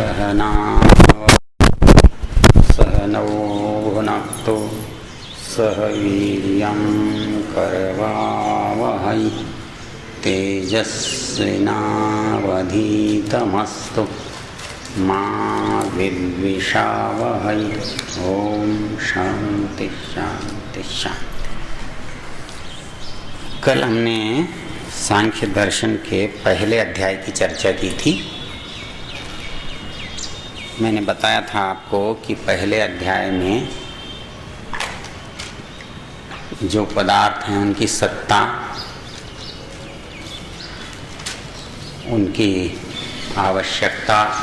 सहना सहनौ भुनक्तु सह वीर्यं करवावहै तेजस्विनावधीतमस्तु मा विद्विषावहै। ओम शांति शांति शांति। कल हमने सांख्य दर्शन के पहले अध्याय की चर्चा की थी। मैंने बताया था आपको कि पहले अध्याय में जो पदार्थ हैं उनकी सत्ता, उनकी आवश्यकता,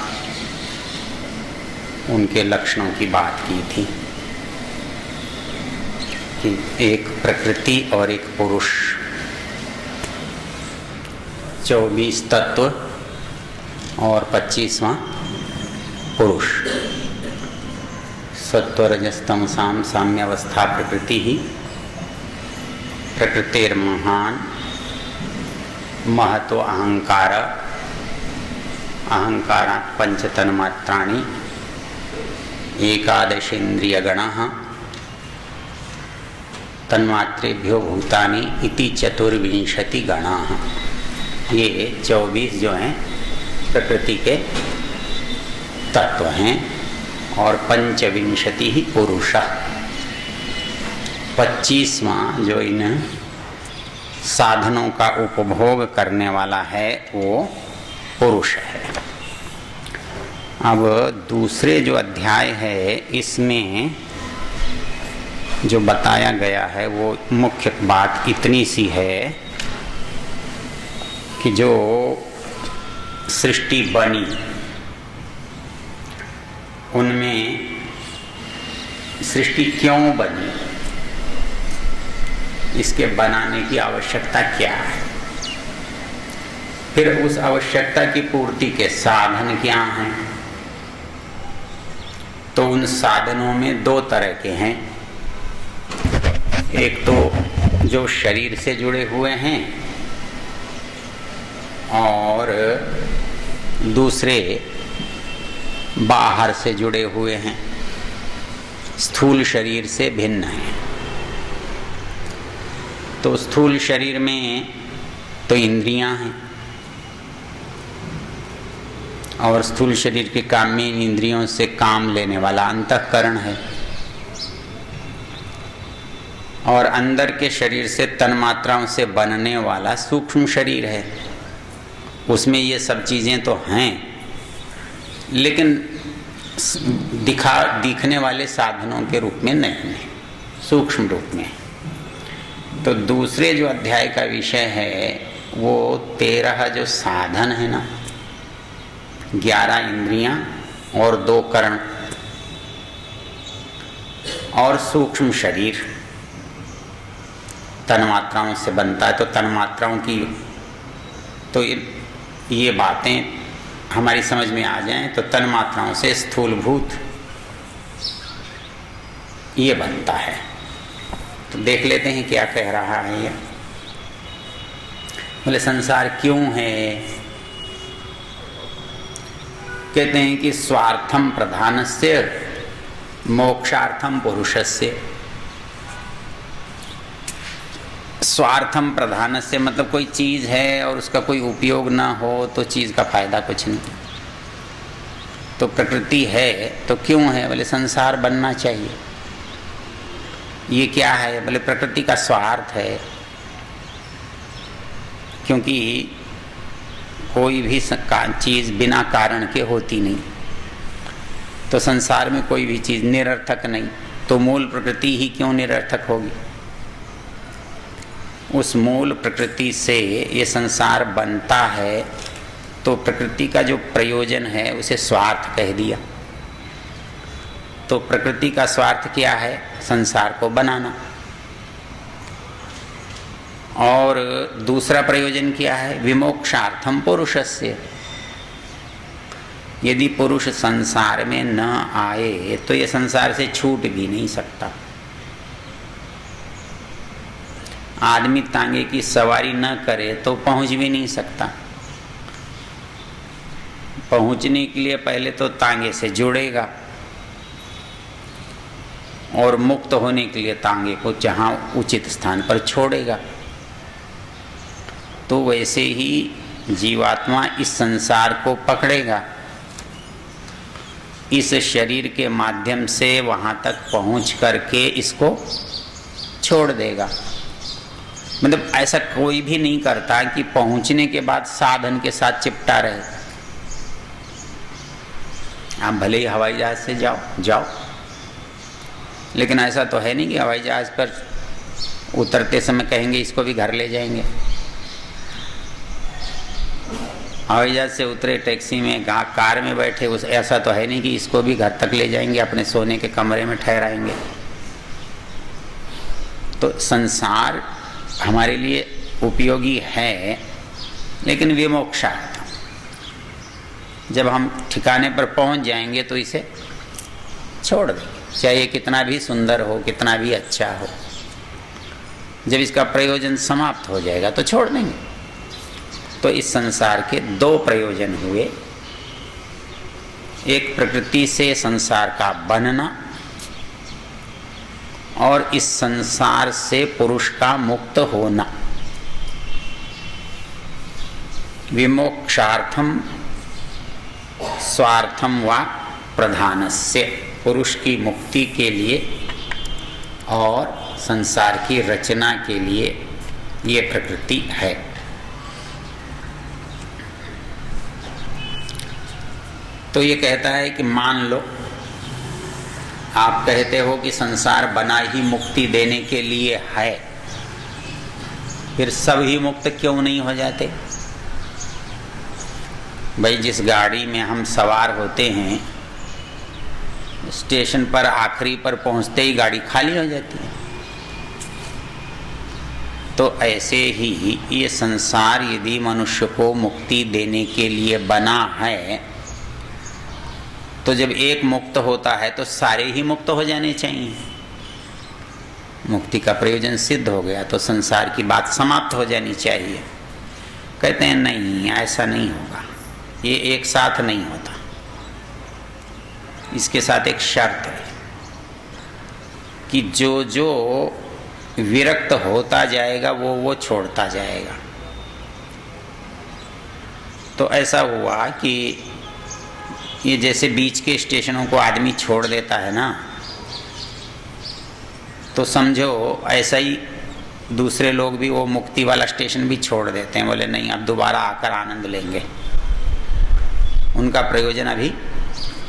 उनके लक्षणों की बात की थी कि एक प्रकृति और एक पुरुष, 24 तत्व और 25वां पुरुष। सत्व रजस तमसाम साम्यावस्था प्रकृति ही प्रकृतिर्महान महतो अहंकार अहंकारात् पंचतन्मात्राणि एकादशेन्द्रियगणः तन्मात्रेभ्यो भूतानि इति 24 गणाः। ये 24 जो हैं प्रकृति के तत्व हैं और 25 ही पुरुष। 25वां जो इन साधनों का उपभोग करने वाला है वो पुरुष है। अब दूसरे जो अध्याय है इसमें जो बताया गया है वो मुख्य बात इतनी सी है कि जो सृष्टि बनी उनमें सृष्टि क्यों बनी, इसके बनाने की आवश्यकता क्या है, फिर उस आवश्यकता की पूर्ति के साधन क्या हैं। तो उन साधनों में दो तरह के हैं। एक तो जो शरीर से जुड़े हुए हैं और दूसरे बाहर से जुड़े हुए हैं, स्थूल शरीर से भिन्न हैं। तो स्थूल शरीर में तो इंद्रियां हैं और स्थूल शरीर के काम में इन इंद्रियों से काम लेने वाला अंतःकरण है, और अंदर के शरीर से तन्मात्राओं से बनने वाला सूक्ष्म शरीर है। उसमें ये सब चीज़ें तो हैं लेकिन दिखने वाले साधनों के रूप में नहीं है, सूक्ष्म रूप में। तो दूसरे जो अध्याय का विषय है वो 13 जो साधन है ना, 11 इंद्रियां और 2 करण और सूक्ष्म शरीर तन्मात्राओं से बनता है। तो तन्मात्राओं की तो ये बातें हमारी समझ में आ जाएं तो तन्मात्राओं से स्थूलभूत ये बनता है। तो देख लेते हैं क्या कह रहा है ये। बोले संसार क्यों है? कहते हैं कि स्वार्थम प्रधानस्य मोक्षार्थम पुरुषस्य। स्वार्थम प्रधानस्य मतलब कोई चीज़ है और उसका कोई उपयोग ना हो तो चीज़ का फायदा कुछ नहीं। तो प्रकृति है तो क्यों है? बोले संसार बनना चाहिए। ये क्या है? बोले प्रकृति का स्वार्थ है, क्योंकि कोई भी चीज़ बिना कारण के होती नहीं। तो संसार में कोई भी चीज़ निरर्थक नहीं, तो मूल प्रकृति ही क्यों निरर्थक होगी? उस मूल प्रकृति से ये संसार बनता है, तो प्रकृति का जो प्रयोजन है उसे स्वार्थ कह दिया। तो प्रकृति का स्वार्थ क्या है? संसार को बनाना। और दूसरा प्रयोजन क्या है? विमोक्षार्थम पुरुषस्य। यदि पुरुष संसार में न आए तो ये संसार से छूट भी नहीं सकता। आदमी तांगे की सवारी न करे तो पहुंच भी नहीं सकता। पहुंचने के लिए पहले तो तांगे से जुड़ेगा और मुक्त होने के लिए तांगे को जहाँ उचित स्थान पर छोड़ेगा। तो वैसे ही जीवात्मा इस संसार को पकड़ेगा, इस शरीर के माध्यम से वहाँ तक पहुँच करके इसको छोड़ देगा। मतलब ऐसा कोई भी नहीं करता कि पहुँचने के बाद साधन के साथ चिपटा रहे। आप भले ही हवाई जहाज से जाओ, लेकिन ऐसा तो है नहीं कि हवाई जहाज पर उतरते समय कहेंगे इसको भी घर ले जाएंगे। हवाई जहाज से उतरे, टैक्सी में, कार में बैठे, उस ऐसा तो है नहीं कि इसको भी घर तक ले जाएंगे, अपने सोने के कमरे में ठहराएंगे। तो संसार हमारे लिए उपयोगी है, लेकिन विमोक्षार्थ। जब हम ठिकाने पर पहुंच जाएंगे तो इसे छोड़ देंगे, चाहे कितना भी सुंदर हो, कितना भी अच्छा हो। जब इसका प्रयोजन समाप्त हो जाएगा तो छोड़ देंगे। तो इस संसार के दो प्रयोजन हुए, एक प्रकृति से संसार का बनना और इस संसार से पुरुष का मुक्त होना। विमोक्षार्थम स्वार्थम वा प्रधानस्य, पुरुष की मुक्ति के लिए और संसार की रचना के लिए ये प्रकृति है। तो ये कहता है कि मान लो आप कहते हो कि संसार बना ही मुक्ति देने के लिए है, फिर सब ही मुक्त क्यों नहीं हो जाते? भाई जिस गाड़ी में हम सवार होते हैं, स्टेशन पर आखिरी पर पहुंचते ही गाड़ी खाली हो जाती है। तो ऐसे ही ये संसार यदि मनुष्य को मुक्ति देने के लिए बना है, तो जब एक मुक्त होता है तो सारे ही मुक्त हो जाने चाहिए। मुक्ति का प्रयोजन सिद्ध हो गया तो संसार की बात समाप्त हो जानी चाहिए। कहते हैं नहीं, ऐसा नहीं होगा, ये एक साथ नहीं होता। इसके साथ एक शर्त है कि जो जो विरक्त होता जाएगा वो छोड़ता जाएगा। तो ऐसा हुआ कि ये जैसे बीच के स्टेशनों को आदमी छोड़ देता है ना, तो समझो ऐसा ही दूसरे लोग भी वो मुक्ति वाला स्टेशन भी छोड़ देते हैं। बोले नहीं, अब दोबारा आकर आनंद लेंगे। उनका प्रयोजन अभी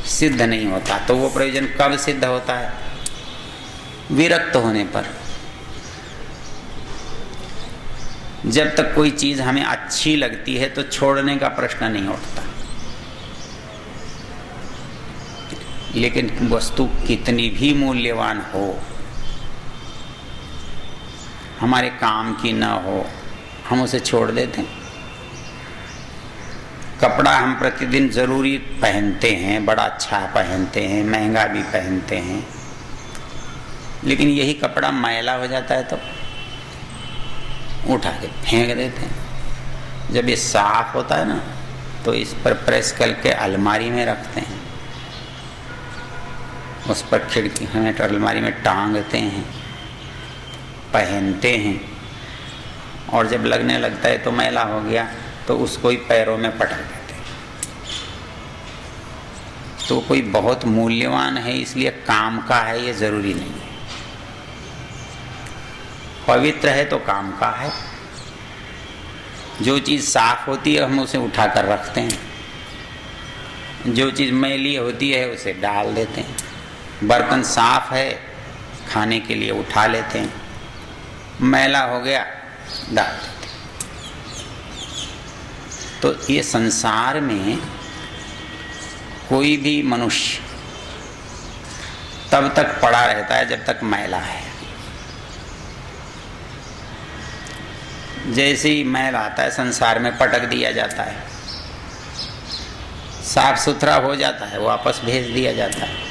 सिद्ध नहीं होता। तो वो प्रयोजन कब सिद्ध होता है? विरक्त होने पर। जब तक कोई चीज़ हमें अच्छी लगती है तो छोड़ने का प्रश्न नहीं उठता। लेकिन वस्तु कितनी भी मूल्यवान हो, हमारे काम की न हो, हम उसे छोड़ देते हैं। कपड़ा हम प्रतिदिन ज़रूरी पहनते हैं, बड़ा अच्छा पहनते हैं, महंगा भी पहनते हैं, लेकिन यही कपड़ा मैला हो जाता है तो उठा के फेंक देते हैं। जब ये साफ होता है ना तो इस पर प्रेस करके अलमारी में रखते हैं, उस पर खिड़की में अलमारी में टांगते हैं, पहनते हैं, और जब लगने लगता है तो मैला हो गया तो उसको ही पैरों में पटक देते हैं। तो कोई बहुत मूल्यवान है इसलिए काम का है ये ज़रूरी नहीं है। पवित्र है तो काम का है। जो चीज़ साफ होती है हम उसे उठा कर रखते हैं, जो चीज़ मैली होती है उसे डाल देते हैं। बर्तन साफ है खाने के लिए उठा लेते हैं, मैला हो गया डाल देते हैं। तो ये संसार में कोई भी मनुष्य तब तक पड़ा रहता है जब तक मैला है। जैसे ही मैल आता है संसार में पटक दिया जाता है, साफ सुथरा हो जाता है, वापस भेज दिया जाता है।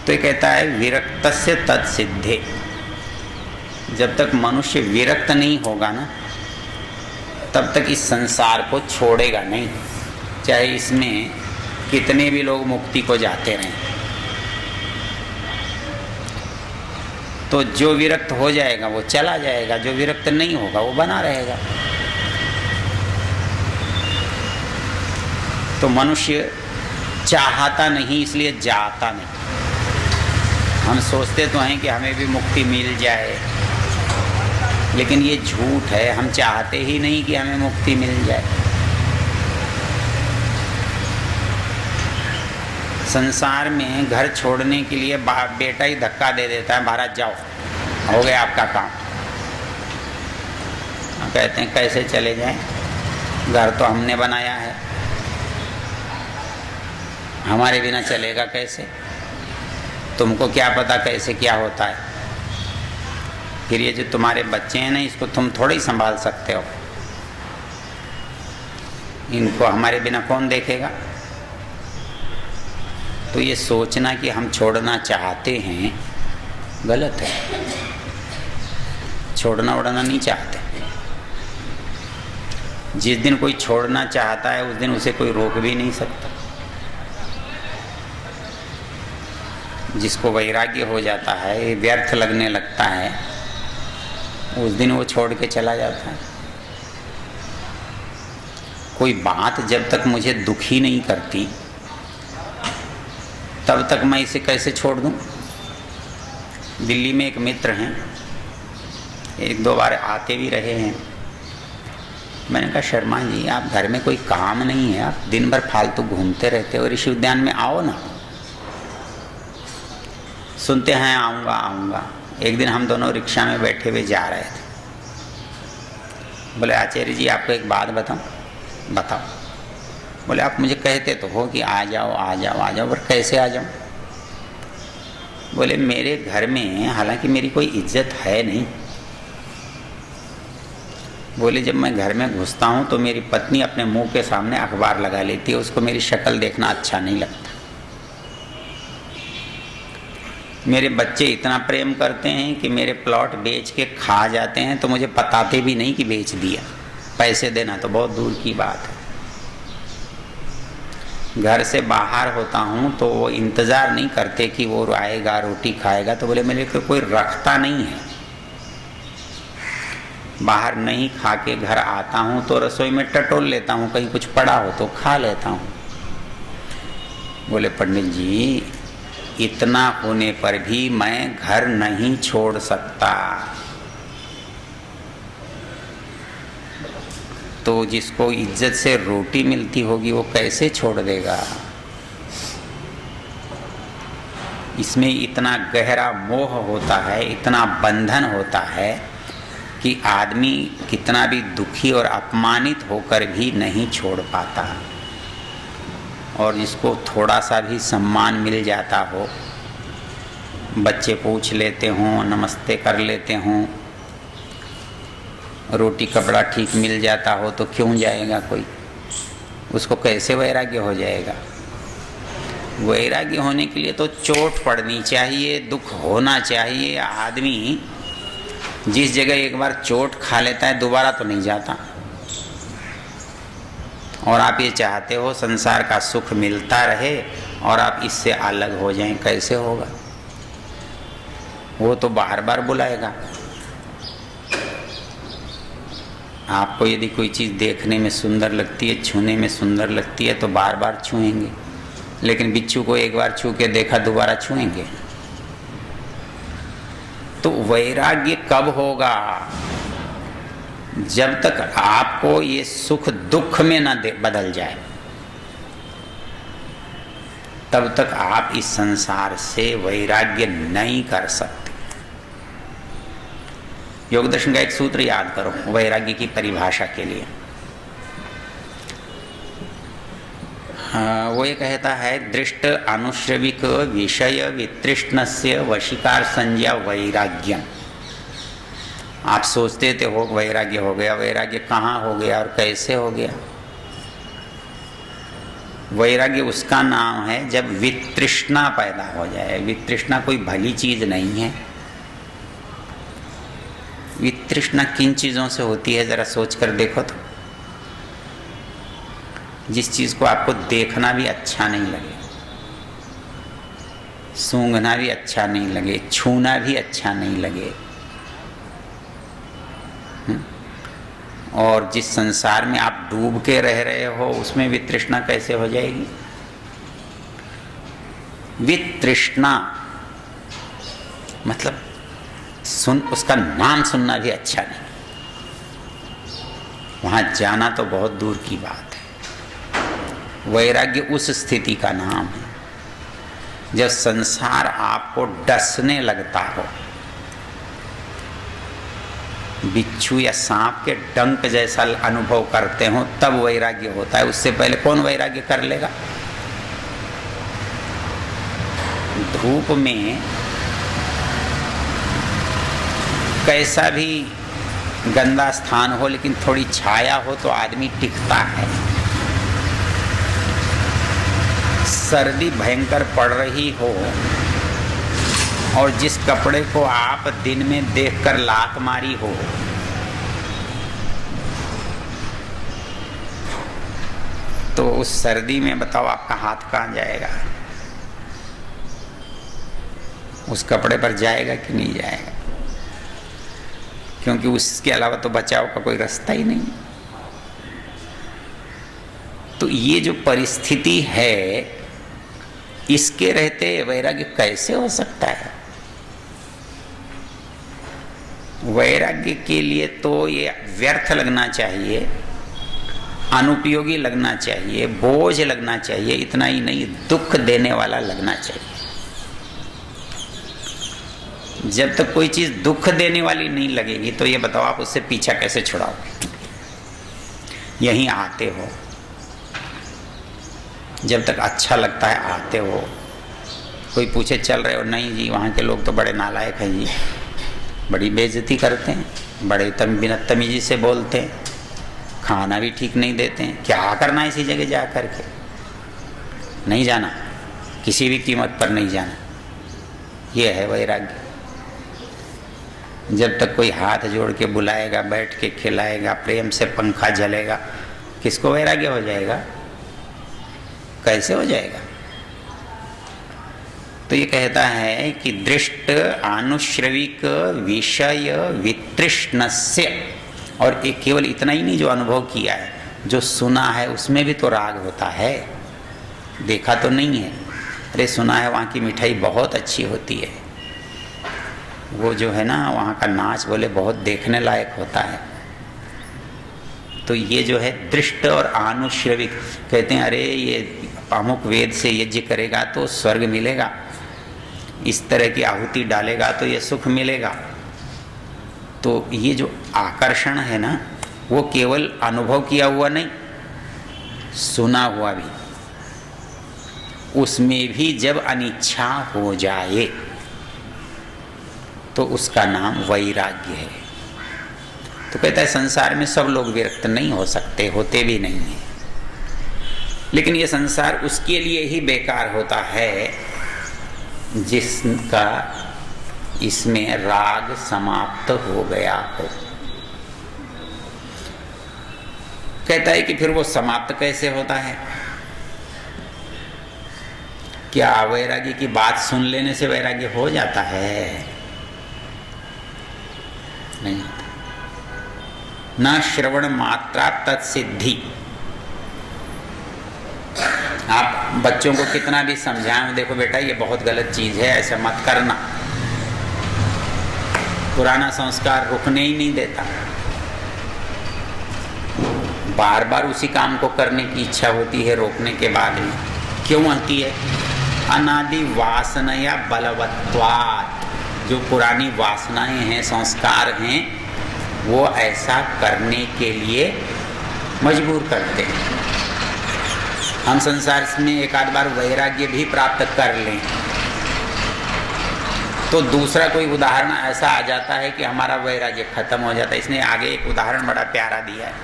तो ये कहता है विरक्तस्य तत्सिद्धे। जब तक मनुष्य विरक्त नहीं होगा ना, तब तक इस संसार को छोड़ेगा नहीं, चाहे इसमें कितने भी लोग मुक्ति को जाते रहें। तो जो विरक्त हो जाएगा वो चला जाएगा, जो विरक्त नहीं होगा वो बना रहेगा। तो मनुष्य चाहता नहीं इसलिए जाता नहीं। हम सोचते तो हैं कि हमें भी मुक्ति मिल जाए, लेकिन ये झूठ है। हम चाहते ही नहीं कि हमें मुक्ति मिल जाए। संसार में घर छोड़ने के लिए बाप बेटा ही धक्का दे देता है, भारत जाओ, हो गया आपका काम। कहते हैं कैसे चले जाएं, घर तो हमने बनाया है, हमारे बिना चलेगा कैसे? तुमको क्या पता कैसे क्या होता है? फिर ये जो तुम्हारे बच्चे हैं ना, इसको तुम थोड़े ही संभाल सकते हो, इनको हमारे बिना कौन देखेगा? तो ये सोचना कि हम छोड़ना चाहते हैं गलत है। छोड़ना उड़ना नहीं चाहते। जिस दिन कोई छोड़ना चाहता है उस दिन उसे कोई रोक भी नहीं सकता। जिसको वैराग्य हो जाता है, व्यर्थ लगने लगता है, उस दिन वो छोड़ के चला जाता है। कोई बात जब तक मुझे दुखी नहीं करती तब तक मैं इसे कैसे छोड़ दूं? दिल्ली में एक मित्र हैं, एक दो बार आते भी रहे हैं। मैंने कहा शर्मा जी, आप घर में कोई काम नहीं है, आप दिन भर फालतू घूमते रहते हो, ऋषि उद्यान में आओ ना। सुनते हैं आऊँगा आऊँगा। एक दिन हम दोनों रिक्शा में बैठे हुए जा रहे थे। बोले आचार्य जी आपको एक बात बताऊँ? बताओ। बोले आप मुझे कहते तो हो कि आ जाओ आ जाओ आ जाओ, पर कैसे आ जाऊँ? बोले मेरे घर में हालांकि मेरी कोई इज्जत है नहीं। बोले जब मैं घर में घुसता हूँ तो मेरी पत्नी अपने मुंह के सामने अखबार लगा लेती है, उसको मेरी शक्ल देखना अच्छा नहीं लगता। मेरे बच्चे इतना प्रेम करते हैं कि मेरे प्लॉट बेच के खा जाते हैं तो मुझे बताते भी नहीं कि बेच दिया। पैसे देना तो बहुत दूर की बात है। घर से बाहर होता हूँ तो वो इंतज़ार नहीं करते कि वो आएगा रोटी खाएगा। तो बोले मेरे को कोई रखता नहीं है। बाहर नहीं खा के घर आता हूँ तो रसोई में टटोल लेता हूँ, कहीं कुछ पड़ा हो तो खा लेता हूँ। बोले पंडित जी इतना होने पर भी मैं घर नहीं छोड़ सकता। तो जिसको इज्जत से रोटी मिलती होगी वो कैसे छोड़ देगा? इसमें इतना गहरा मोह होता है, इतना बंधन होता है कि आदमी कितना भी दुखी और अपमानित होकर भी नहीं छोड़ पाता। और जिसको थोड़ा सा भी सम्मान मिल जाता हो, बच्चे पूछ लेते हों, नमस्ते कर लेते हों, रोटी कपड़ा ठीक मिल जाता हो तो क्यों जाएगा कोई? उसको कैसे वैराग्य हो जाएगा? वैराग्य होने के लिए तो चोट पड़नी चाहिए, दुख होना चाहिए। आदमी जिस जगह एक बार चोट खा लेता है दोबारा तो नहीं जाता। और आप ये चाहते हो संसार का सुख मिलता रहे और आप इससे अलग हो जाएं, कैसे होगा? वो तो बार बार बुलाएगा। आपको यदि कोई चीज़ देखने में सुंदर लगती है, छूने में सुंदर लगती है तो बार बार छूएंगे, लेकिन बिच्छू को एक बार छू के देखा दोबारा छूएंगे? तो वैराग्य कब होगा? जब तक आपको ये सुख दुख में न बदल जाए तब तक आप इस संसार से वैराग्य नहीं कर सकते। योग दर्शन का एक सूत्र याद करो वैराग्य की परिभाषा के लिए। वो ये कहता है दृष्ट अनुश्रविक विषय वितृष्णस्य वशीकार संज्ञा वैराग्यम। आप सोचते थे हो वैराग्य हो गया, वैराग्य कहाँ हो गया और कैसे हो गया? वैराग्य उसका नाम है जब वितृष्णा पैदा हो जाए। वितृष्णा कोई भली चीज नहीं है। वितृष्णा किन चीज़ों से होती है जरा सोच कर देखो तो। जिस चीज़ को आपको देखना भी अच्छा नहीं लगे, सूंघना भी अच्छा नहीं लगे, छूना भी अच्छा नहीं लगे, और जिस संसार में आप डूब के रह रहे हो उसमें वितृष्णा कैसे हो जाएगी? वितृष्णा मतलब उसका नाम सुनना भी अच्छा नहीं, वहां जाना तो बहुत दूर की बात है। वैराग्य उस स्थिति का नाम है जब संसार आपको डसने लगता हो, बिच्छू या सांप के डंक जैसा अनुभव करते हो, तब वैराग्य होता है। उससे पहले कौन वैराग्य कर लेगा? धूप में कैसा भी गंदा स्थान हो लेकिन थोड़ी छाया हो तो आदमी टिकता है। सर्दी भयंकर पड़ रही हो और जिस कपड़े को आप दिन में देखकर लात मारी हो, तो उस सर्दी में बताओ आपका हाथ कहाँ जाएगा? उस कपड़े पर जाएगा कि नहीं जाएगा? क्योंकि उसके अलावा तो बचाव का कोई रास्ता ही नहीं। तो ये जो परिस्थिति है, इसके रहते वैराग्य कैसे हो सकता है? वैराग्य के लिए तो ये व्यर्थ लगना चाहिए, अनुपयोगी लगना चाहिए, बोझ लगना चाहिए, इतना ही नहीं दुख देने वाला लगना चाहिए। जब तक कोई चीज दुख देने वाली नहीं लगेगी तो ये बताओ आप उससे पीछा कैसे छुड़ाओगे? यहीं आते हो, जब तक अच्छा लगता है आते हो। कोई पूछे चल रहे हो? नहीं जी, वहाँ के लोग तो बड़े नालायक हैं जी, बड़ी बेइज्जती करते हैं, बड़े बदतमीजी से बोलते हैं, खाना भी ठीक नहीं देते हैं, क्या करना इसी जगह जा कर के? नहीं जाना, किसी भी कीमत पर नहीं जाना। ये है वैराग्य। जब तक कोई हाथ जोड़ के बुलाएगा, बैठ के खिलाएगा, प्रेम से पंखा जलेगा, किसको वैराग्य हो जाएगा? कैसे हो जाएगा? तो ये कहता है कि दृष्ट आनुश्रविक विषय वितृष्णस्य, और एक केवल इतना ही नहीं जो अनुभव किया है, जो सुना है उसमें भी तो राग होता है। देखा तो नहीं है, अरे सुना है वहाँ की मिठाई बहुत अच्छी होती है, वो जो है ना वहाँ का नाच बोले बहुत देखने लायक होता है। तो ये जो है दृष्ट और आनुश्रविक, कहते हैं अरे ये अमुक वेद से यज्ञ करेगा तो स्वर्ग मिलेगा, इस तरह की आहुति डालेगा तो ये सुख मिलेगा। तो ये जो आकर्षण है ना, वो केवल अनुभव किया हुआ नहीं, सुना हुआ भी, उसमें भी जब अनिच्छा हो जाए तो उसका नाम वैराग्य है। तो कहता है संसार में सब लोग विरक्त नहीं हो सकते, होते भी नहीं है, लेकिन ये संसार उसके लिए ही बेकार होता है जिसका इसमें राग समाप्त हो गया हो। कहता है कि फिर वो समाप्त कैसे होता है? क्या वैराग्य की बात सुन लेने से वैराग्य हो जाता है? नहीं होता। न श्रवण मात्रा तत्सिद्धि। आप बच्चों को कितना भी समझाएं, देखो बेटा ये बहुत गलत चीज है, ऐसा मत करना, पुराना संस्कार रुकने ही नहीं देता, बार बार उसी काम को करने की इच्छा होती है रोकने के बाद भी। क्यों आती है? अनादि वासनया बलवत्वात्। जो पुरानी वासनाएं हैं, संस्कार हैं, वो ऐसा करने के लिए मजबूर करते हैं। हम संसार में एक आध बार वैराग्य भी प्राप्त कर लें तो दूसरा कोई उदाहरण ऐसा आ जाता है कि हमारा वैराग्य खत्म हो जाता है। इसने आगे एक उदाहरण बड़ा प्यारा दिया है।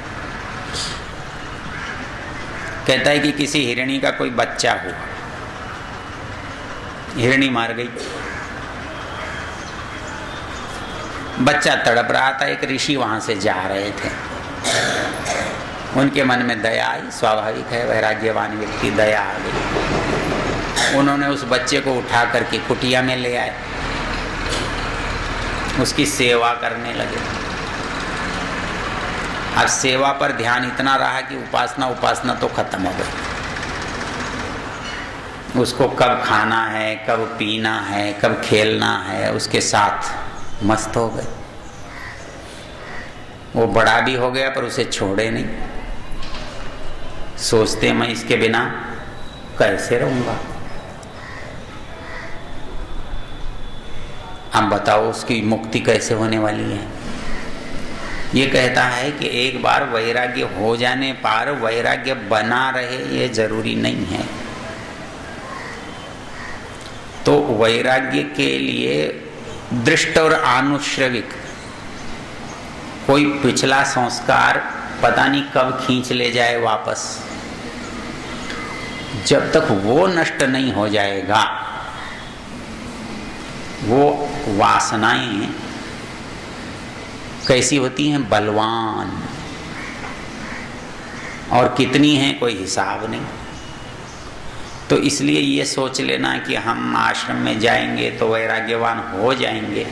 कहता है कि किसी हिरणी का कोई बच्चा हुआ, हिरणी मार गई, बच्चा तड़प रहा था। एक ऋषि वहां से जा रहे थे, उनके मन में दया आई, स्वाभाविक है, वैराग्यवान व्यक्ति, दया आ गई। उन्होंने उस बच्चे को उठा करके कुटिया में ले आए, उसकी सेवा करने लगे। अब सेवा पर ध्यान इतना रहा कि उपासना तो खत्म हो गई। उसको कब खाना है, कब पीना है, कब खेलना है, उसके साथ मस्त हो गए। वो बड़ा भी हो गया पर उसे छोड़े नहीं। सोचते मैं इसके बिना कैसे रहूंगा। अब बताओ उसकी मुक्ति कैसे होने वाली है। ये कहता है कि एक बार वैराग्य हो जाने पर वैराग्य बना रहे ये जरूरी नहीं है। तो वैराग्य के लिए दृष्ट और आनुश्रविक कोई पिछला संस्कार पता नहीं कब खींच ले जाए वापस। जब तक वो नष्ट नहीं हो जाएगा, वो वासनाएं कैसी होती हैं, बलवान, और कितनी हैं कोई हिसाब नहीं। तो इसलिए ये सोच लेना कि हम आश्रम में जाएंगे तो वैराग्यवान हो जाएंगे,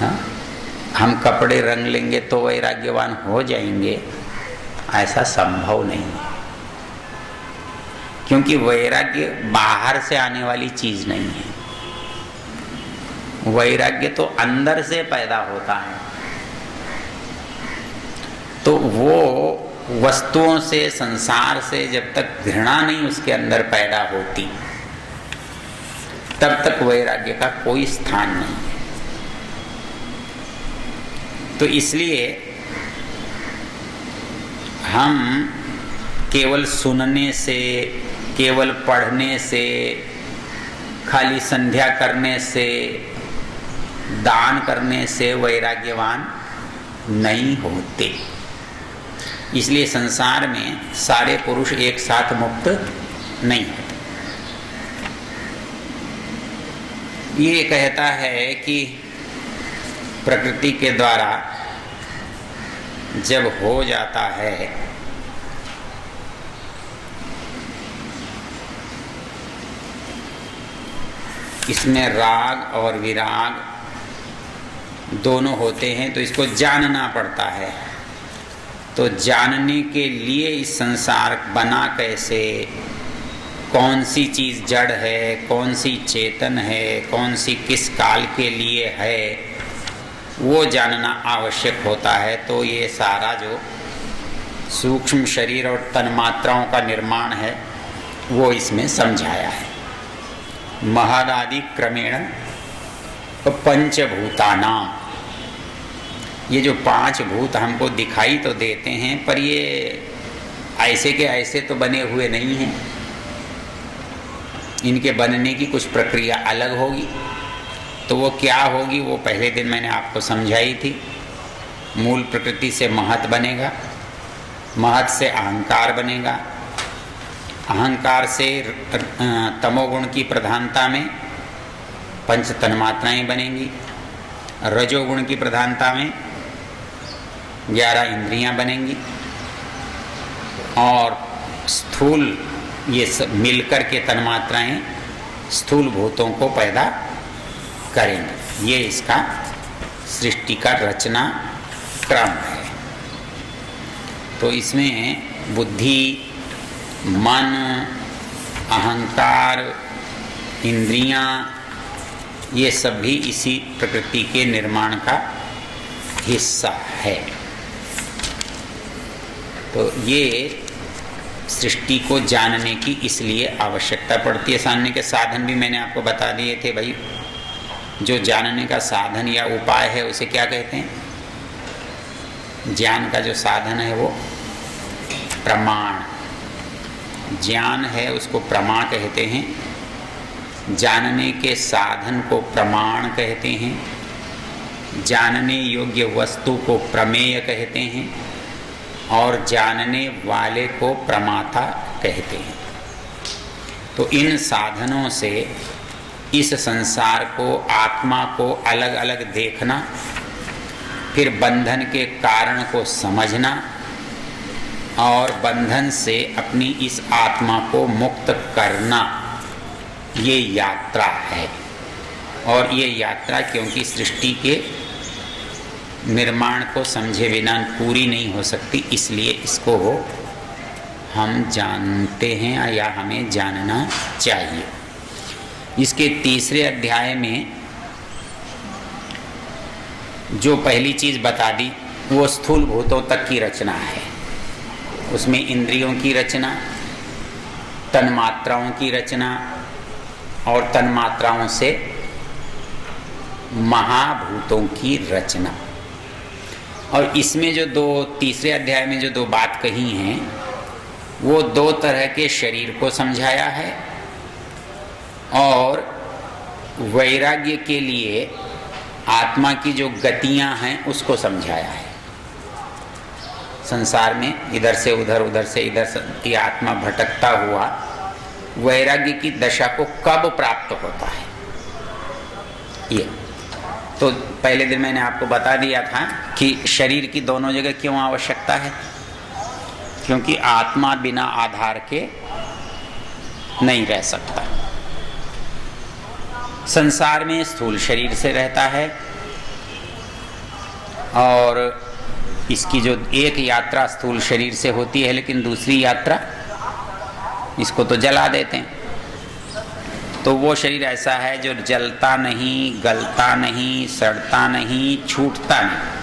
हाँ, हम कपड़े रंग लेंगे तो वैराग्यवान हो जाएंगे, ऐसा संभव नहीं है। क्योंकि वैराग्य बाहर से आने वाली चीज नहीं है। वैराग्य तो अंदर से पैदा होता है। तो वो वस्तुओं से, संसार से जब तक घृणा नहीं उसके अंदर पैदा होती, तब तक वैराग्य का कोई स्थान नहीं है। तो इसलिए हम केवल सुनने से, केवल पढ़ने से, खाली संध्या करने से, दान करने से वैराग्यवान नहीं होते। इसलिए संसार में सारे पुरुष एक साथ मुक्त नहीं होते। ये कहता है कि प्रकृति के द्वारा जब हो जाता है इसमें राग और विराग दोनों होते हैं, तो इसको जानना पड़ता है। तो जानने के लिए इस संसार बना कैसे, कौन सी चीज़ जड़ है, कौन सी चेतन है, कौन सी किस काल के लिए है, वो जानना आवश्यक होता है। तो ये सारा जो सूक्ष्म शरीर और तन्मात्राओं का निर्माण है वो इसमें समझाया है। महदादि क्रमेण पंचभूतानाम, ये जो पांच भूत हमको दिखाई तो देते हैं पर ये ऐसे के ऐसे तो बने हुए नहीं हैं। इनके बनने की कुछ प्रक्रिया अलग होगी। तो वो क्या होगी वो पहले दिन मैंने आपको समझाई थी। मूल प्रकृति से महत बनेगा, महत से अहंकार बनेगा, अहंकार से तमोगुण की प्रधानता में पंच तन्मात्राएं बनेंगी, रजोगुण की प्रधानता में 11 इंद्रियां बनेंगी, और स्थूल ये सब मिलकर के तन्मात्राएं स्थूल भूतों को पैदा करेंगे। ये इसका सृष्टि का रचना क्रम है। तो इसमें बुद्धि, मन, अहंकार, इंद्रियां, ये सब भी इसी प्रकृति के निर्माण का हिस्सा है। तो ये सृष्टि को जानने की इसलिए आवश्यकता पड़ती है। जानने के साधन भी मैंने आपको बता दिए थे भाई। जो जानने का साधन या उपाय है उसे क्या कहते हैं? ज्ञान का जो साधन है वो प्रमाण, ज्ञान है उसको प्रमा कहते हैं। जानने के साधन को प्रमाण कहते हैं। जानने योग्य वस्तु को प्रमेय कहते हैं, और जानने वाले को प्रमाता कहते हैं। तो इन साधनों से इस संसार को, आत्मा को अलग अलग देखना, फिर बंधन के कारण को समझना, और बंधन से अपनी इस आत्मा को मुक्त करना, ये यात्रा है। और ये यात्रा क्योंकि सृष्टि के निर्माण को समझे बिना पूरी नहीं हो सकती, इसलिए इसको हम जानते हैं या हमें जानना चाहिए। इसके तीसरे अध्याय में जो पहली चीज़ बता दी वो स्थूल भूतों तक की रचना है। उसमें इंद्रियों की रचना, तन्मात्राओं की रचना और तन्मात्राओं से महाभूतों की रचना। और इसमें जो तीसरे अध्याय में जो 2 बात कही हैं वो 2 तरह के शरीर को समझाया है और वैराग्य के लिए आत्मा की जो गतियां हैं उसको समझाया है। संसार में इधर से उधर, उधर से इधर ये आत्मा भटकता हुआ वैराग्य की दशा को कब प्राप्त होता है, ये तो पहले दिन मैंने आपको बता दिया था कि शरीर की दोनों जगह क्यों आवश्यकता है, क्योंकि आत्मा बिना आधार के नहीं रह सकता। संसार में स्थूल शरीर से रहता है और इसकी जो एक यात्रा स्थूल शरीर से होती है, लेकिन दूसरी यात्रा इसको तो जला देते हैं। तो वो शरीर ऐसा है जो जलता नहीं, गलता नहीं, सड़ता नहीं, छूटता नहीं।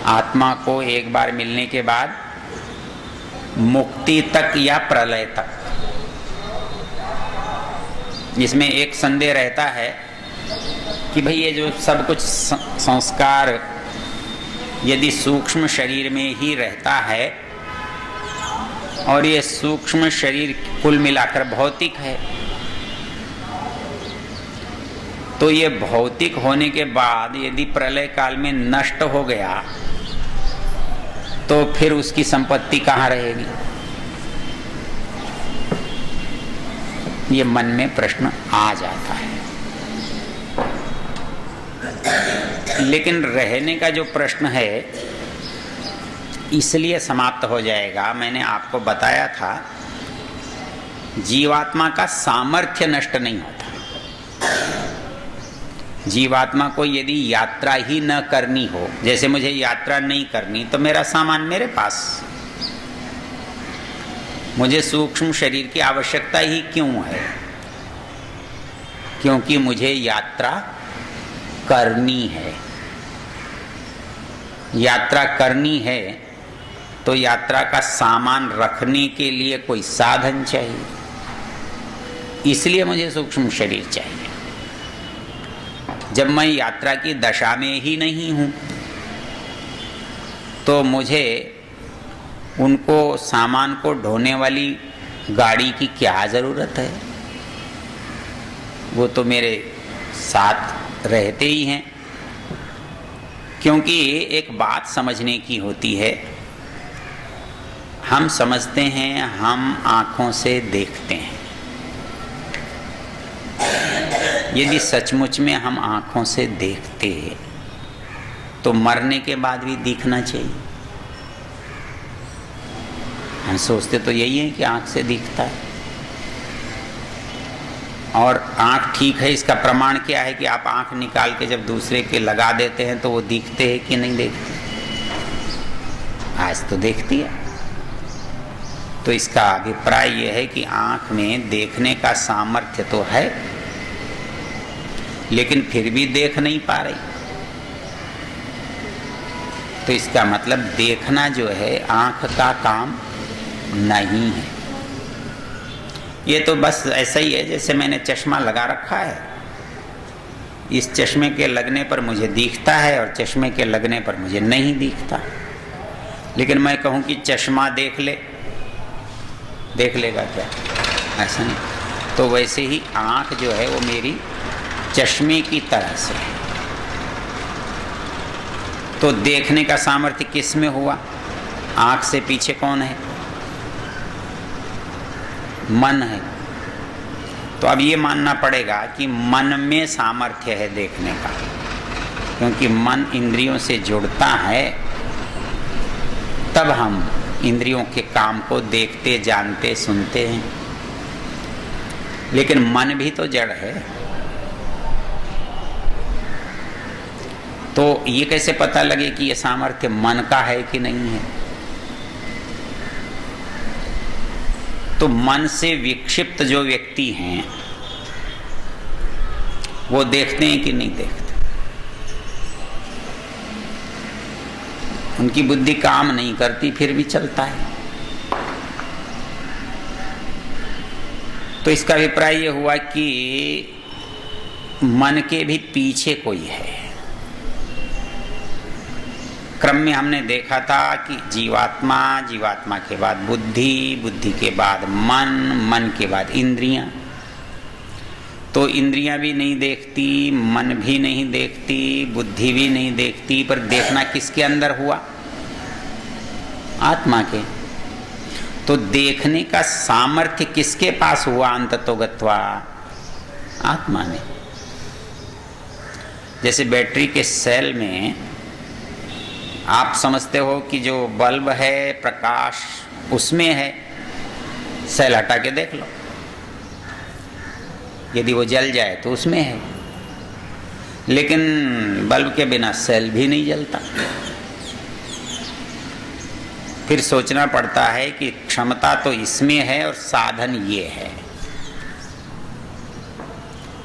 आत्मा को एक बार मिलने के बाद मुक्ति तक या प्रलय तक, इसमें एक संदेह रहता है कि भाई ये जो सब कुछ संस्कार यदि सूक्ष्म शरीर में ही रहता है और ये सूक्ष्म शरीर कुल मिलाकर भौतिक है, तो ये भौतिक होने के बाद यदि प्रलय काल में नष्ट हो गया तो फिर उसकी संपत्ति कहाँ रहेगी? ये मन में प्रश्न आ जाता है। लेकिन रहने का जो प्रश्न है इसलिए समाप्त हो जाएगा। मैंने आपको बताया था जीवात्मा का सामर्थ्य नष्ट नहीं होता। जीवात्मा को यदि यात्रा ही न करनी हो, जैसे मुझे यात्रा नहीं करनी तो मेरा सामान मेरे पास, मुझे सूक्ष्म शरीर की आवश्यकता ही क्यों है? क्योंकि मुझे यात्रा करनी है। यात्रा करनी है तो यात्रा का सामान रखने के लिए कोई साधन चाहिए, इसलिए मुझे सूक्ष्म शरीर चाहिए। जब मैं यात्रा की दशा में ही नहीं हूं तो मुझे उनको सामान को ढोने वाली गाड़ी की क्या ज़रूरत है? वो तो मेरे साथ रहते ही हैं। क्योंकि एक बात समझने की होती है, हम समझते हैं, हम आँखों से देखते हैं। यदि सचमुच में हम आँखों से देखते तो मरने के बाद भी दिखना चाहिए। हम सोचते तो यही है कि आँख से दिखता है, और आँख ठीक है इसका प्रमाण क्या है कि आप आँख निकाल के जब दूसरे के लगा देते हैं तो वो दिखते हैं कि नहीं देखते? आज तो देखती है। तो इसका अभिप्राय यह है कि आँख में देखने का सामर्थ्य तो है, लेकिन फिर भी देख नहीं पा रही। तो इसका मतलब देखना जो है आँख का काम नहीं है। ये तो बस ऐसा ही है जैसे मैंने चश्मा लगा रखा है, इस चश्मे के लगने पर मुझे दिखता है और चश्मे के लगने पर मुझे नहीं दिखता। लेकिन मैं कहूँ कि चश्मा देख ले, देख लेगा क्या? ऐसा नहीं। तो वैसे ही आँख जो है वो मेरी चश्मे की तरह से है। तो देखने का सामर्थ्य किस में हुआ? आँख से पीछे कौन है? मन है। तो अब ये मानना पड़ेगा कि मन में सामर्थ्य है देखने का, क्योंकि मन इंद्रियों से जुड़ता है तब हम इंद्रियों के काम को देखते, जानते, सुनते हैं। लेकिन मन भी तो जड़ है, तो ये कैसे पता लगे कि ये सामर्थ्य मन का है कि नहीं है? तो मन से विक्षिप्त जो व्यक्ति हैं वो देखते हैं कि नहीं देखते? उनकी बुद्धि काम नहीं करती फिर भी चलता है। तो इसका अभिप्राय ये हुआ कि मन के भी पीछे कोई है। क्रम में हमने देखा था कि जीवात्मा, जीवात्मा के बाद बुद्धि, बुद्धि के बाद मन, मन के बाद इंद्रियां। तो इंद्रियां भी नहीं देखती, मन भी नहीं देखती, बुद्धि भी नहीं देखती, पर देखना किसके अंदर हुआ? आत्मा के। तो देखने का सामर्थ्य किसके पास हुआ अंततोगत्वा? आत्मा ने। जैसे बैटरी के सेल में आप समझते हो कि जो बल्ब है, प्रकाश उसमें है, सेल हटा के देख लो, यदि वो जल जाए तो उसमें है। लेकिन बल्ब के बिना सेल भी नहीं जलता। फिर सोचना पड़ता है कि क्षमता तो इसमें है और साधन ये है।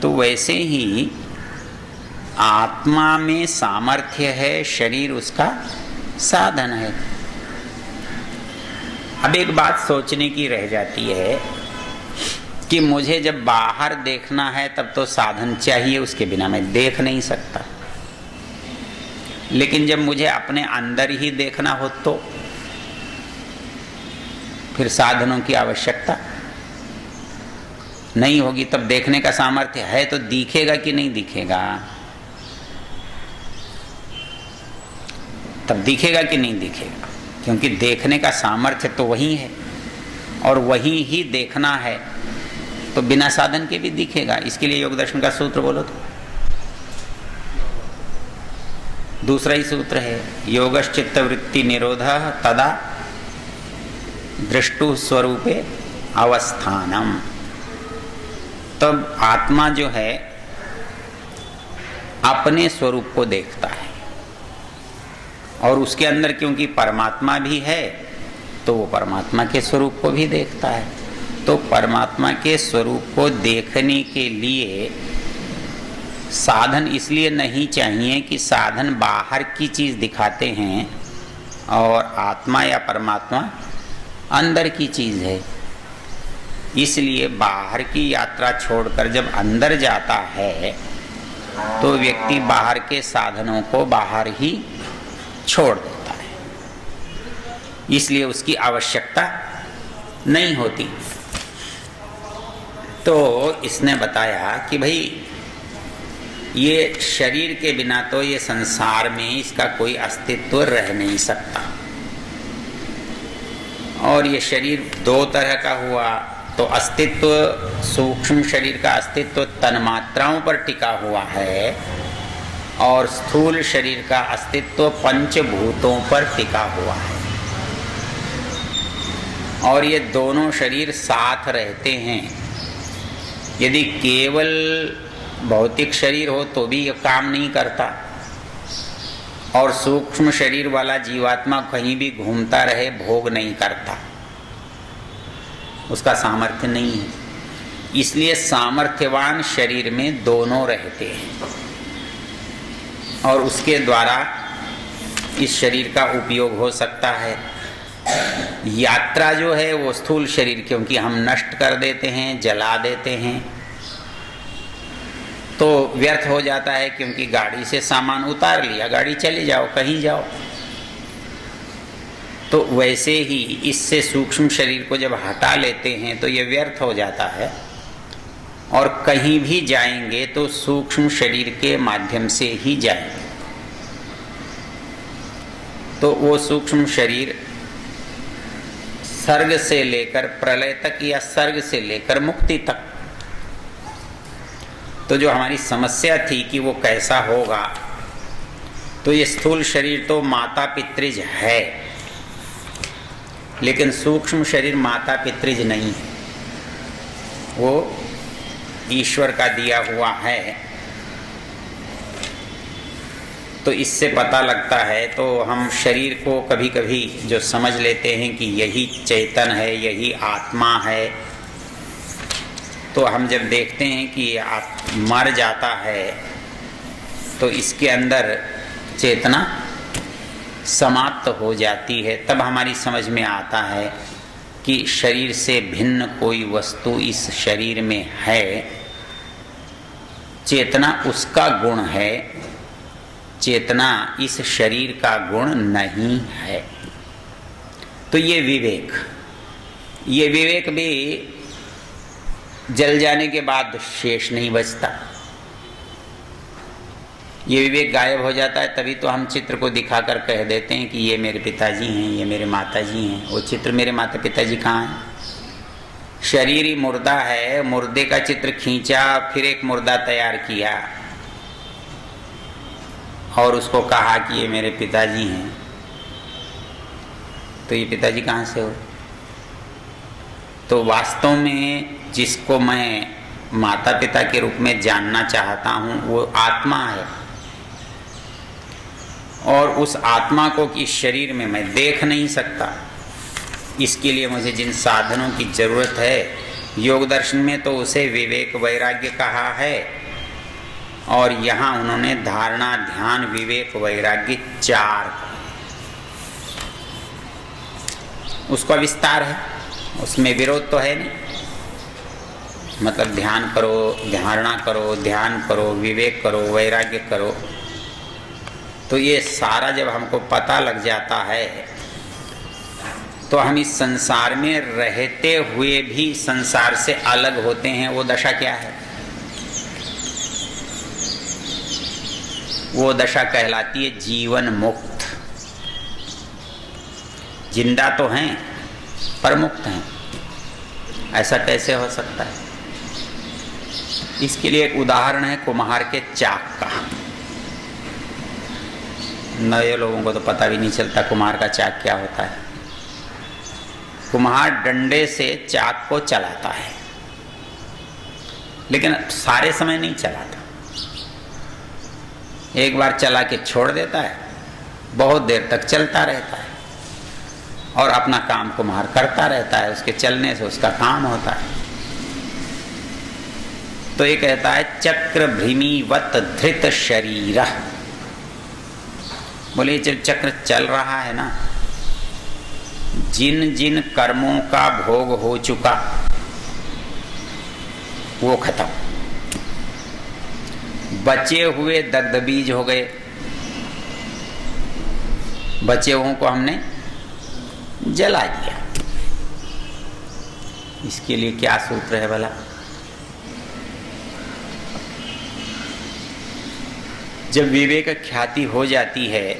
तो वैसे ही आत्मा में सामर्थ्य है, शरीर उसका साधन है। अब एक बात सोचने की रह जाती है कि मुझे जब बाहर देखना है तब तो साधन चाहिए, उसके बिना मैं देख नहीं सकता। लेकिन जब मुझे अपने अंदर ही देखना हो तो फिर साधनों की आवश्यकता नहीं होगी। तब देखने का सामर्थ्य है तो दिखेगा कि नहीं दिखेगा? तब दिखेगा कि नहीं दिखेगा? क्योंकि देखने का सामर्थ्य तो वही है और वही ही देखना है, तो बिना साधन के भी दिखेगा। इसके लिए योग दर्शन का सूत्र बोलो तो दूसरा ही सूत्र है, योगश्चित्त वृत्ति निरोधः तदा दृष्टु स्वरूपे अवस्थानम। तब आत्मा जो है अपने स्वरूप को देखता है, और उसके अंदर क्योंकि परमात्मा भी है तो वो परमात्मा के स्वरूप को भी देखता है। तो परमात्मा के स्वरूप को देखने के लिए साधन इसलिए नहीं चाहिए कि साधन बाहर की चीज दिखाते हैं और आत्मा या परमात्मा अंदर की चीज है। इसलिए बाहर की यात्रा छोड़कर जब अंदर जाता है तो व्यक्ति बाहर के साधनों को बाहर ही छोड़ देता है, इसलिए उसकी आवश्यकता नहीं होती। तो इसने बताया कि भाई ये शरीर के बिना तो ये संसार में इसका कोई अस्तित्व रह नहीं सकता, और ये शरीर दो तरह का हुआ। तो अस्तित्व, सूक्ष्म शरीर का अस्तित्व तन्मात्राओं पर टिका हुआ है और स्थूल शरीर का अस्तित्व पंचभूतों पर टिका हुआ है। और ये दोनों शरीर साथ रहते हैं। यदि केवल भौतिक शरीर हो तो भी ये काम नहीं करता, और सूक्ष्म शरीर वाला जीवात्मा कहीं भी घूमता रहे भोग नहीं करता, उसका सामर्थ्य नहीं है। इसलिए सामर्थ्यवान शरीर में दोनों रहते हैं और उसके द्वारा इस शरीर का उपयोग हो सकता है। यात्रा जो है वो स्थूल शरीर क्योंकि हम नष्ट कर देते हैं, जला देते हैं, तो व्यर्थ हो जाता है। क्योंकि गाड़ी से सामान उतार लिया, गाड़ी चले जाओ, कहीं जाओ। तो वैसे ही इससे सूक्ष्म शरीर को जब हटा लेते हैं तो ये व्यर्थ हो जाता है, और कहीं भी जाएंगे तो सूक्ष्म शरीर के माध्यम से ही जाएंगे। तो वो सूक्ष्म शरीर सर्ग से लेकर प्रलय तक या सर्ग से लेकर मुक्ति तक, तो जो हमारी समस्या थी कि वो कैसा होगा, तो ये स्थूल शरीर तो माता पितृज है, लेकिन सूक्ष्म शरीर माता पितृज नहीं है, वो ईश्वर का दिया हुआ है। तो इससे पता लगता है, तो हम शरीर को कभी कभी जो समझ लेते हैं कि यही चेतन है, यही आत्मा है, तो हम जब देखते हैं कि आप मर जाता है तो इसके अंदर चेतना समाप्त हो जाती है, तब हमारी समझ में आता है कि शरीर से भिन्न कोई वस्तु इस शरीर में है, चेतना उसका गुण है, चेतना इस शरीर का गुण नहीं है। तो ये विवेक भी जल जाने के बाद शेष नहीं बचता। ये विवेक गायब हो जाता है, तभी तो हम चित्र को दिखाकर कह देते हैं कि ये मेरे पिताजी हैं, ये मेरे माताजी हैं। वो चित्र मेरे माता पिताजी कहाँ हैं? शरीर ही मुर्दा है, मुर्दे का चित्र खींचा, फिर एक मुर्दा तैयार किया और उसको कहा कि ये मेरे पिताजी हैं। तो ये पिताजी कहाँ से हो? तो वास्तव में जिसको मैं माता पिता के रूप में जानना चाहता हूँ वो आत्मा है, और उस आत्मा को इस शरीर में मैं देख नहीं सकता। इसके लिए मुझे जिन साधनों की जरूरत है, योग दर्शन में तो उसे विवेक वैराग्य कहा है, और यहाँ उन्होंने धारणा ध्यान विवेक वैराग्य 4 उसका विस्तार है, उसमें विरोध तो है नहीं। मतलब ध्यान करो, धारणा करो, ध्यान करो, विवेक करो, वैराग्य करो। तो ये सारा जब हमको पता लग जाता है तो हम इस संसार में रहते हुए भी संसार से अलग होते हैं। वो दशा क्या है? वो दशा कहलाती है जीवन मुक्त। जिंदा तो हैं पर मुक्त हैं। ऐसा कैसे हो सकता है? इसके लिए एक उदाहरण है कुम्हार के चाक का। नए लोगों को तो पता भी नहीं चलता कुम्हार का चाक क्या होता है। कुम्हार डंडे से चाक को चलाता है, लेकिन सारे समय नहीं चलाता। एक बार चला के छोड़ देता है, बहुत देर तक चलता रहता है और अपना काम कुम्हार करता रहता है। उसके चलने से उसका काम होता है। तो ये कहता है चक्र भ्रीमिवत धृत शरीर। बोले जब चक्र चल रहा है ना, जिन जिन कर्मों का भोग हो चुका वो खत्म, बचे हुए दग्ध बीज हो गए। बचे हुओं को हमने जला दिया। इसके लिए क्या सूत्र है भला? जब विवेक ख्याति हो जाती है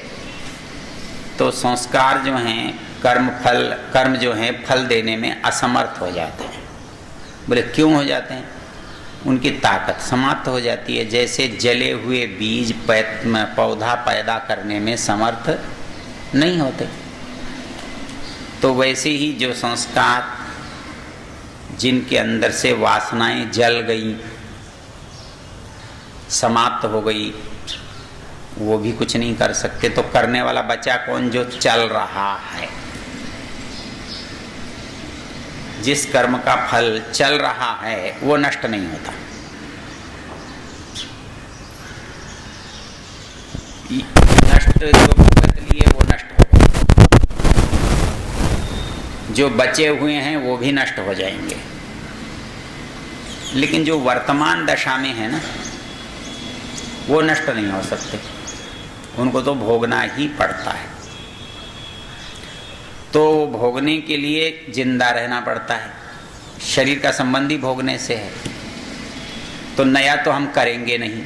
तो संस्कार जो हैं, कर्म जो हैं फल देने में असमर्थ हो जाते हैं। बोले क्यों हो जाते हैं? उनकी ताकत समाप्त हो जाती है। जैसे जले हुए बीज पौधा पैदा करने में समर्थ नहीं होते, तो वैसे ही जो संस्कार जिनके अंदर से वासनाएं जल गई, समाप्त हो गई, वो भी कुछ नहीं कर सकते। तो करने वाला बचा कौन? जो चल रहा है। जिस कर्म का फल चल रहा है वो नष्ट नहीं होता। नष्ट जो भुगत लिए वो नष्ट हो गए, जो बचे हुए हैं वो भी नष्ट हो जाएंगे। लेकिन जो वर्तमान दशा में है ना, वो नष्ट नहीं हो सकते। उनको तो भोगना ही पड़ता है। तो भोगने के लिए जिंदा रहना पड़ता है। शरीर का संबंध ही भोगने से है। तो नया तो हम करेंगे नहीं।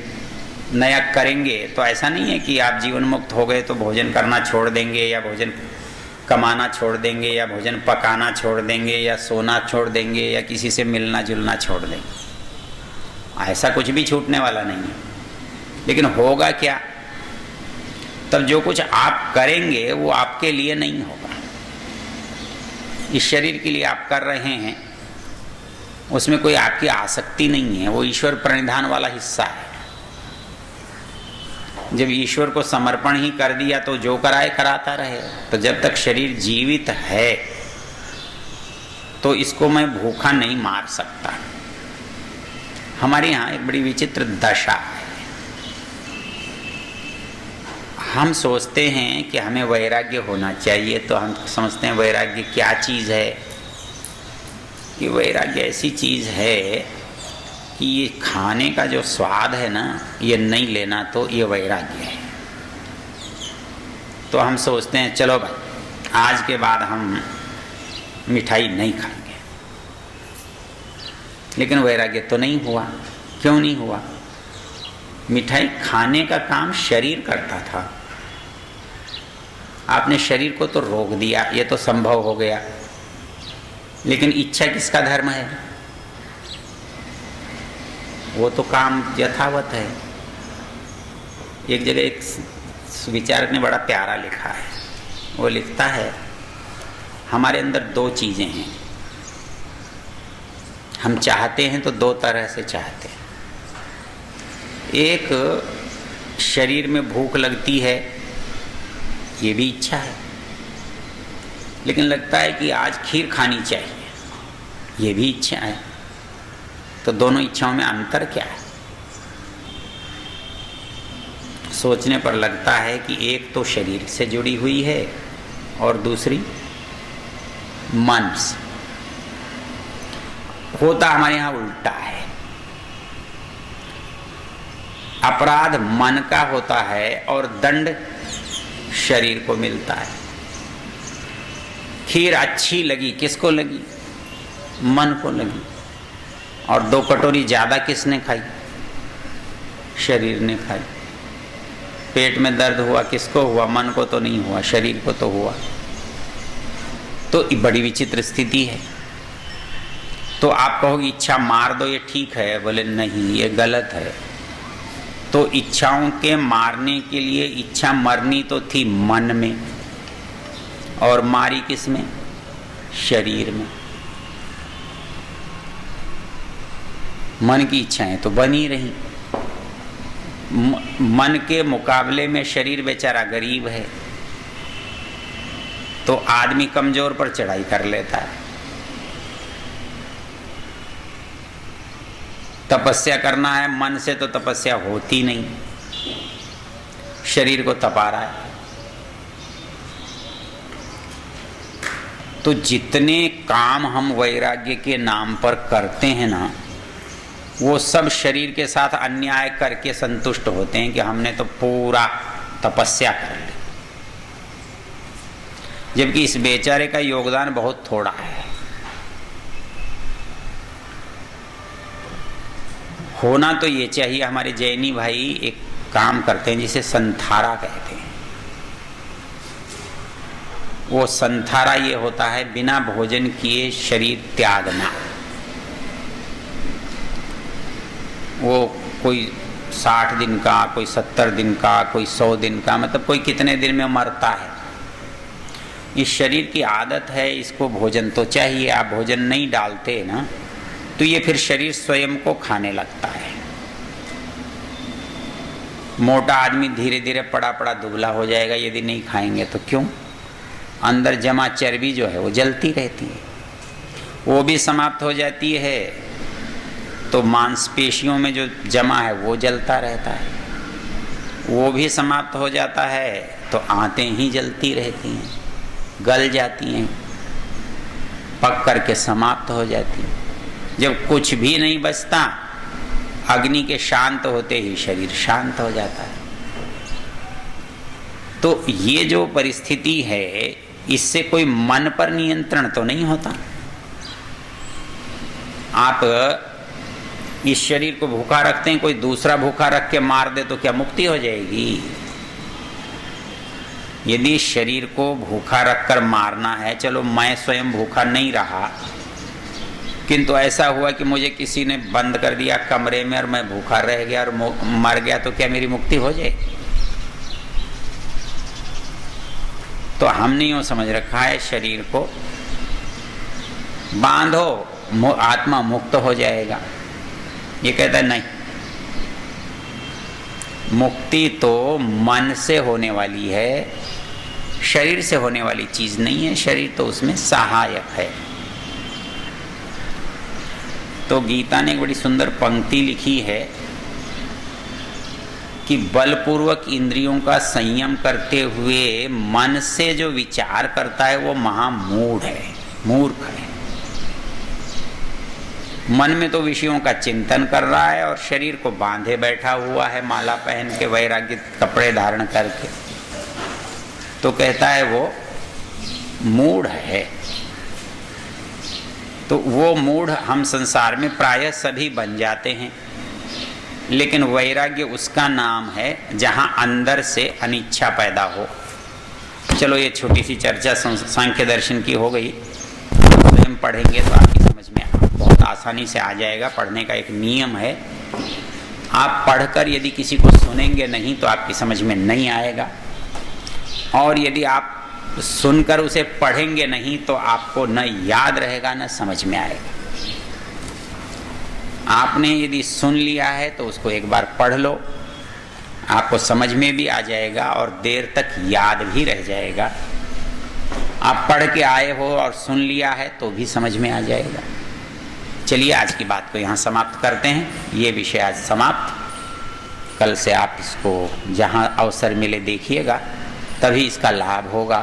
नया करेंगे तो ऐसा नहीं है कि आप जीवन मुक्त हो गए तो भोजन करना छोड़ देंगे, या भोजन कमाना छोड़ देंगे, या भोजन पकाना छोड़ देंगे, या सोना छोड़ देंगे, या किसी से मिलना जुलना छोड़ देंगे। ऐसा कुछ भी छूटने वाला नहीं है। लेकिन होगा क्या? तब जो कुछ आप करेंगे वो आपके लिए नहीं होगा, इस शरीर के लिए आप कर रहे हैं, उसमें कोई आपकी आसक्ति नहीं है, वो ईश्वर प्रणिधान वाला हिस्सा है। जब ईश्वर को समर्पण ही कर दिया तो जो कराए कराता रहे। तो जब तक शरीर जीवित है तो इसको मैं भूखा नहीं मार सकता। हमारे यहाँ एक बड़ी विचित्र दशा है। हम सोचते हैं कि हमें वैराग्य होना चाहिए, तो हम समझते हैं वैराग्य क्या चीज़ है, कि वैराग्य ऐसी चीज़ है कि ये खाने का जो स्वाद है ना, ये नहीं लेना तो ये वैराग्य है। तो हम सोचते हैं चलो भाई आज के बाद हम मिठाई नहीं खाएंगे, लेकिन वैराग्य तो नहीं हुआ। क्यों नहीं हुआ? मिठाई खाने का काम शरीर करता था, आपने शरीर को तो रोक दिया, ये तो संभव हो गया, लेकिन इच्छा किसका धर्म है? वो तो काम यथावत है। एक जगह एक विचारक ने बड़ा प्यारा लिखा है, वो लिखता है हमारे अंदर दो चीज़ें हैं, हम चाहते हैं तो दो तरह से चाहते हैं। एक शरीर में भूख लगती है, ये भी इच्छा है, लेकिन लगता है कि आज खीर खानी चाहिए, ये भी इच्छा है। तो दोनों इच्छाओं में अंतर क्या है? सोचने पर लगता है कि एक तो शरीर से जुड़ी हुई है और दूसरी मन से। होता हमारे यहाँ उल्टा है, अपराध मन का होता है और दंड शरीर को मिलता है। खीर अच्छी लगी, किसको लगी? मन को लगी। और 2 कटोरी ज़्यादा किसने खाई? शरीर ने खाई। पेट में दर्द हुआ, किसको हुआ? मन को तो नहीं हुआ, शरीर को तो हुआ। तो बड़ी विचित्र स्थिति है। तो आप कहोगे इच्छा मार दो ये ठीक है, बोले नहीं ये गलत है। तो इच्छाओं के मारने के लिए इच्छा मरनी तो थी मन में, और मारी किस में? शरीर में। मन की इच्छाएं तो बनी रही, मन के मुकाबले में शरीर बेचारा गरीब है, तो आदमी कमजोर पर चढ़ाई कर लेता है। तपस्या करना है मन से तो तपस्या होती नहीं, शरीर को तपा रहा है। तो जितने काम हम वैराग्य के नाम पर करते हैं ना, वो सब शरीर के साथ अन्याय करके संतुष्ट होते हैं कि हमने तो पूरा तपस्या कर ली, जबकि इस बेचारे का योगदान बहुत थोड़ा है। होना तो ये चाहिए। हमारे जैनी भाई एक काम करते हैं जिसे संथारा कहते हैं। वो संथारा ये होता है बिना भोजन किए शरीर त्यागना। वो कोई 60 दिन का, कोई 70 दिन का, कोई 100 दिन का, मतलब कोई कितने दिन में मरता है। इस शरीर की आदत है, इसको भोजन तो चाहिए। आप भोजन नहीं डालते ना तो ये फिर शरीर स्वयं को खाने लगता है। मोटा आदमी धीरे धीरे पड़ा पड़ा दुबला हो जाएगा यदि नहीं खाएंगे तो। क्यों? अंदर जमा चर्बी जो है वो जलती रहती है, वो भी समाप्त हो जाती है तो मांसपेशियों में जो जमा है वो जलता रहता है, वो भी समाप्त हो जाता है तो आंतें ही जलती रहती हैं, गल जाती हैं, पक करके समाप्त हो जाती हैं। जब कुछ भी नहीं बचता, अग्नि के शांत होते ही शरीर शांत हो जाता है। तो ये जो परिस्थिति है, इससे कोई मन पर नियंत्रण तो नहीं होता। आप इस शरीर को भूखा रखते हैं, कोई दूसरा भूखा रख के मार दे तो क्या मुक्ति हो जाएगी? यदि शरीर को भूखा रखकर मारना है, चलो मैं स्वयं भूखा नहीं रहा, किंतु ऐसा हुआ कि मुझे किसी ने बंद कर दिया कमरे में और मैं भूखा रह गया और मर गया, तो क्या मेरी मुक्ति हो जाएगी? तो हमने यूँ समझ रखा है शरीर को बांधो आत्मा मुक्त हो जाएगा। ये कहता है नहीं, मुक्ति तो मन से होने वाली है, शरीर से होने वाली चीज नहीं है। शरीर तो उसमें सहायक है। तो गीता ने एक बड़ी सुंदर पंक्ति लिखी है कि बलपूर्वक इंद्रियों का संयम करते हुए मन से जो विचार करता है वो महामूढ़ है, मूर्ख है। मन में तो विषयों का चिंतन कर रहा है और शरीर को बांधे बैठा हुआ है, माला पहन के, वैराग्य कपड़े धारण करके। तो कहता है वो मूढ़ है। तो वो मूढ़ हम संसार में प्रायः सभी बन जाते हैं, लेकिन वैराग्य उसका नाम है जहां अंदर से अनिच्छा पैदा हो। चलो ये छोटी सी चर्चा सांख्य दर्शन की हो गई। स्वयं पढ़ेंगे तो आपकी समझ में बहुत आसानी से आ जाएगा। पढ़ने का एक नियम है, आप पढ़कर यदि किसी को सुनेंगे नहीं तो आपकी समझ में नहीं आएगा, और यदि आप सुनकर उसे पढ़ेंगे नहीं तो आपको न याद रहेगा न समझ में आएगा। आपने यदि सुन लिया है तो उसको एक बार पढ़ लो, आपको समझ में भी आ जाएगा और देर तक याद भी रह जाएगा। आप पढ़ के आए हो और सुन लिया है तो भी समझ में आ जाएगा। चलिए आज की बात को यहाँ समाप्त करते हैं। ये विषय आज समाप्त। कल से आप इसको जहाँ अवसर मिले देखिएगा, तभी इसका लाभ होगा,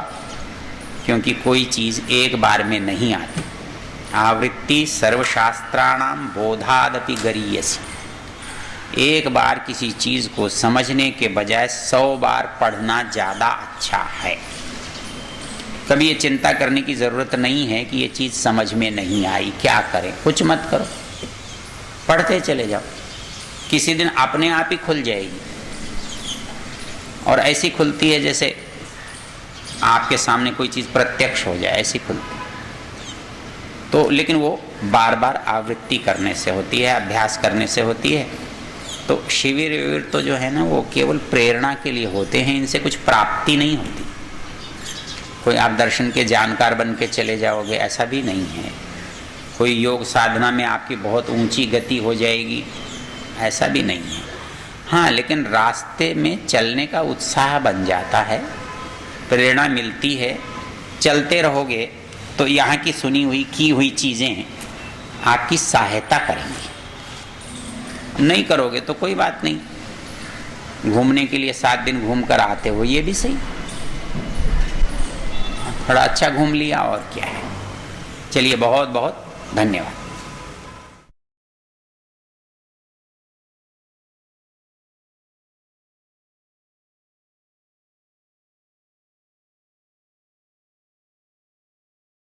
क्योंकि कोई चीज़ एक बार में नहीं आती। आवृत्ति सर्वशास्त्राणाम बोधादपि गरीयसी। एक बार किसी चीज़ को समझने के बजाय 100 बार पढ़ना ज़्यादा अच्छा है। कभी ये चिंता करने की ज़रूरत नहीं है कि ये चीज़ समझ में नहीं आई, क्या करें। कुछ मत करो, पढ़ते चले जाओ, किसी दिन अपने आप ही खुल जाएगी। और ऐसी खुलती है जैसे आपके सामने कोई चीज़ प्रत्यक्ष हो जाए, ऐसी खुलती। तो लेकिन वो बार बार आवृत्ति करने से होती है, अभ्यास करने से होती है। तो शिविर विविर तो जो है ना, वो केवल प्रेरणा के लिए होते हैं, इनसे कुछ प्राप्ति नहीं होती। कोई आप दर्शन के जानकार बन के चले जाओगे, ऐसा भी नहीं है। कोई योग साधना में आपकी बहुत ऊंची गति हो जाएगी, ऐसा भी नहीं है। हाँ, लेकिन रास्ते में चलने का उत्साह बन जाता है, प्रेरणा मिलती है। चलते रहोगे तो यहाँ की सुनी हुई की हुई चीज़ें आपकी सहायता करेंगी। नहीं करोगे तो कोई बात नहीं। घूमने के लिए 7 दिन घूम कर आते हो, ये भी सही, थोड़ा अच्छा घूम लिया और क्या है। चलिए, बहुत बहुत धन्यवाद।